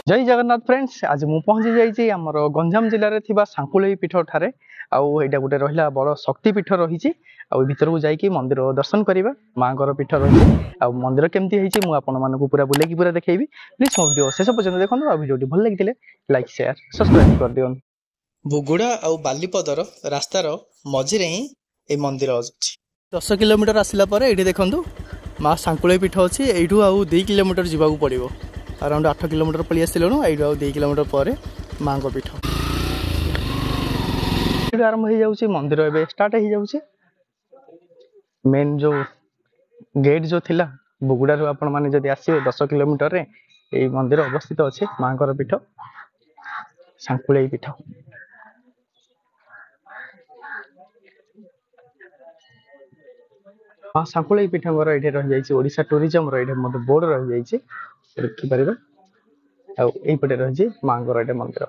जय जगन्नाथ फ्रेंड्स। आज मु पहुंची जाइए आमर गंजाम जिले में थिबा सांकुलेई पीठ ठारे आईटा गोटे रहा बड़ शक्तिपीठ रही भीतर को जाइए मंदिर दर्शन करवा माँ पीठ रही मंदिर केमती है मुझे पूरा बुलेकी पूरा देखी प्लीज मो वीडियो शेष पर्यटन देखो वीडियो भल लगी लाइक शेयर सब्सक्राइब कर दियो। बुगुड़ा आ बालीपदर रास्तार मझिरे ही ये मंदिर अच्छी 10 किलोमीटर आसला ये देखूँ माँ सांकुलेई पीठ अच्छी यू आउ 2 किलोमीटर जावाक पड़ो अराउंड 8 किलोमीटर पलि आसलुँ यू 2 किलोमीटर पर माँ पीठ आरंभ हो जाऊँगी मंदिर एवं स्टार्ट हो जाऊँगी मेन जो गेट जो थिला बुगुड़ारू आपण मैंने जब आसवे 10 किलोमीटर रे ये मंदिर अवस्थित अच्छे माँ पीठ सांकुलेई पीठ। हाँ सांकुलेई पीठ मोर ये रही जाइए ओडिशा टूरिज्म मतलब बोर्ड रही जाइए देखिपर आईपटे रही माँ ये मंदिर।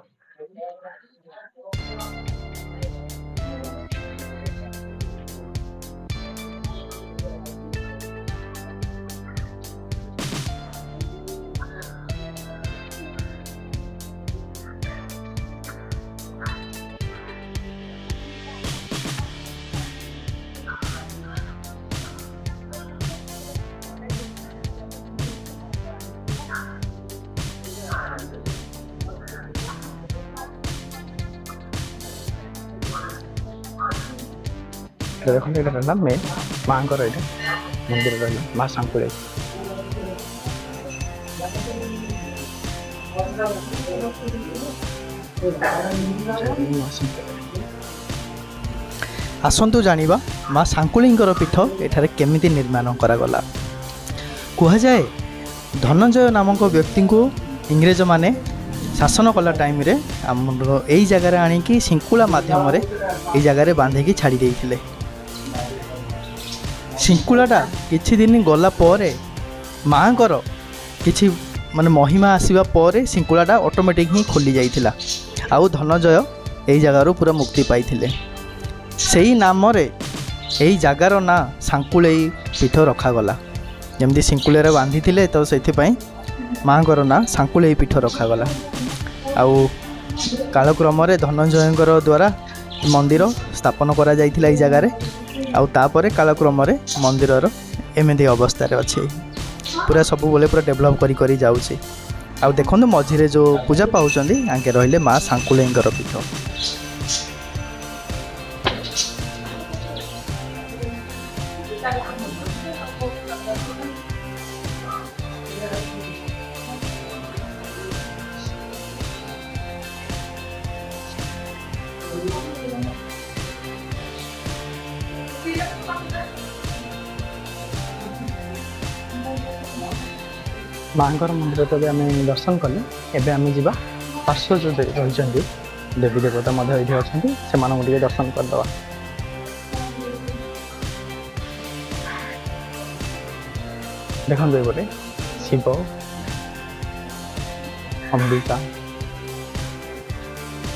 देखो ये रहा मेन माँ ये मंदिर रही माँ सांकुलेई। आसतु जानिबा माँ सांकुलेई पीठ एठारे केमिति निर्माण करागला। कहुए धनंजय नामक व्यक्ति को इंग्रेज माने शासन कला टाइम रे आमर यही जगार आणिकी शिंकुला माध्यम ये जगार बांधिकी छाड़ी देइथिले। शिंकुलाटा किछि दिन गला परे माँकर किछि माने महिमा आसीबा परे शिंकुलाटा ऑटोमेटिक ही खोली जाइथिला आउ धनंजय यही जगार पूरा मुक्ति पाइथिले। सेही नाम रे यही जगार ना सांकुलेई पीठ रखागला जमती शिंकुले बांधी थिले तो से माँ ना सांकुलेई पीठ रखागला। आउ कालक्रम धनंजय द्वारा मंदिर स्थापन करा जाइथिला एई जगार आउ तापरे कालक्रम मंदिर एमती अवस्था अच्छे पूरा सब बोले पूरा डेभलप करी जाऊँगी। आउ देखो मझिरे जो पूजा पाउछंदी आगे रहिले माँ सांकुलेई पीठ। माँ मंदिर तो आम दर्शन कले एवं आम जा पार्श्व जो रही देवी देवता ये अच्छा से दर्शन करदे। देखो ये शिव अंबिका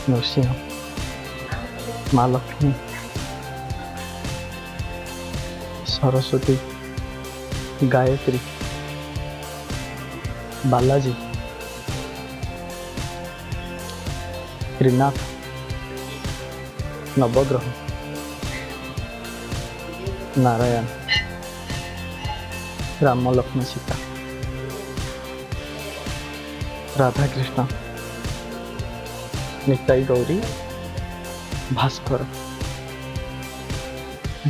नृसिंह माँ लक्ष्मी सरस्वती गायत्री बालाजी त्रिनाथ नवग्रह नारायण राम लक्ष्मण सीता राधा कृष्ण निताई गौरी भास्कर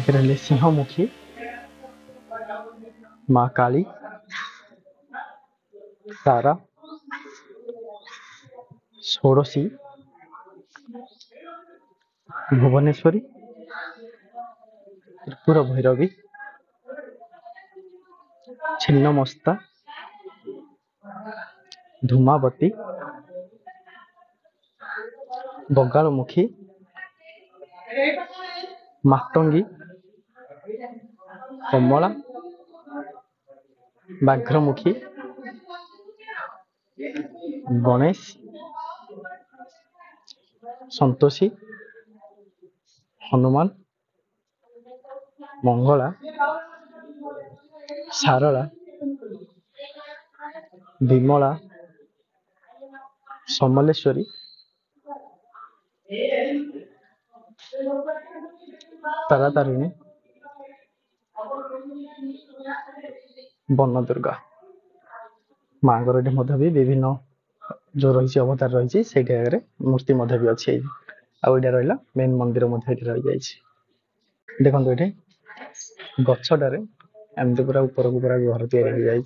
रहे सिंहमुखी माँ काली तारा षोड़शी भुवनेश्वरी त्रिपुर भैरवी छिन्नमस्ता धूमावती बगालमुखी मातंगी कमला व्याघ्रमुखी गणेश संतोषी हनुमान मंगला सारला विमला समलेश्वरी तारातारिणी वन दुर्गा माँगर भी विभिन्न जो रही अवतार रही से मूर्ति भी अच्छी आउ ये रहा मेन मंदिर रही जाए देखो ये गछटारे एमती पूरा ऊपर को पूरा घर तैयारी हो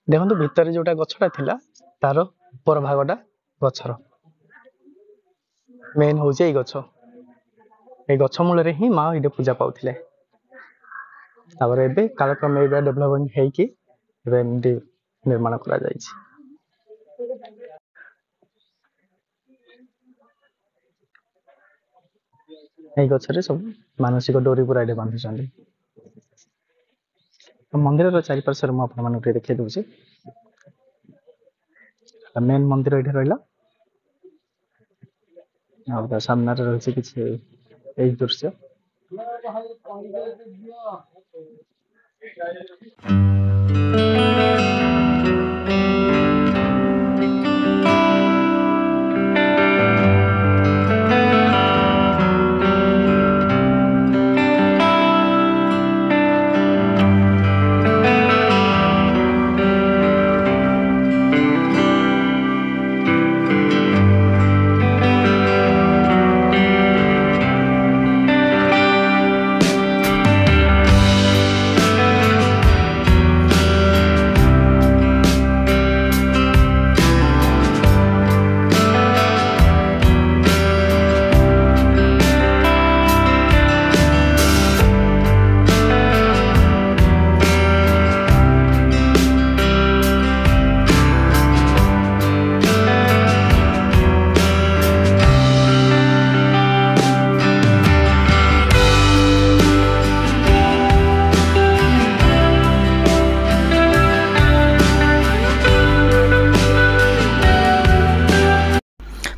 देखो भितर जोटा गछटा थिला तार ऊपर भागटा गछर मेन हूँ ये गछ ये गछ मूल ही माँ ये पूजा पाते कालक्रम डेभलपमेंट होमती निर्माण कर गचरे सब मानसिक डोरी पूरा ये बांधुंट मंदिर चारिपार्श्वर मुझे देखा दूसरी मेन मंदिर ये रहा सामने रही किसी दृश्य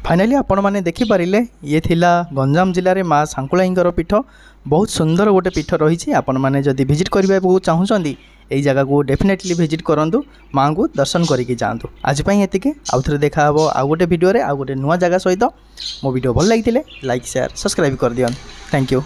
फाइनाली आपण मैंने देखिपारे ये थिला गंजाम जिले में माँ सांकुलाईंकर पीठ बहुत सुंदर गोटे पीठ रही आपण मैंने जदि विजिट करने को चाहूँगी यही जगह को डेफिनेटली विजिट करूँ माँ को दर्शन करके जातु आज ये आउ थे देखा आउ गोटे वीडियो रे आउ गोटे नुआ जगह सहित मो वीडियो भल लगी लाइक शेयर सब्सक्राइब कर दियन थैंक यू।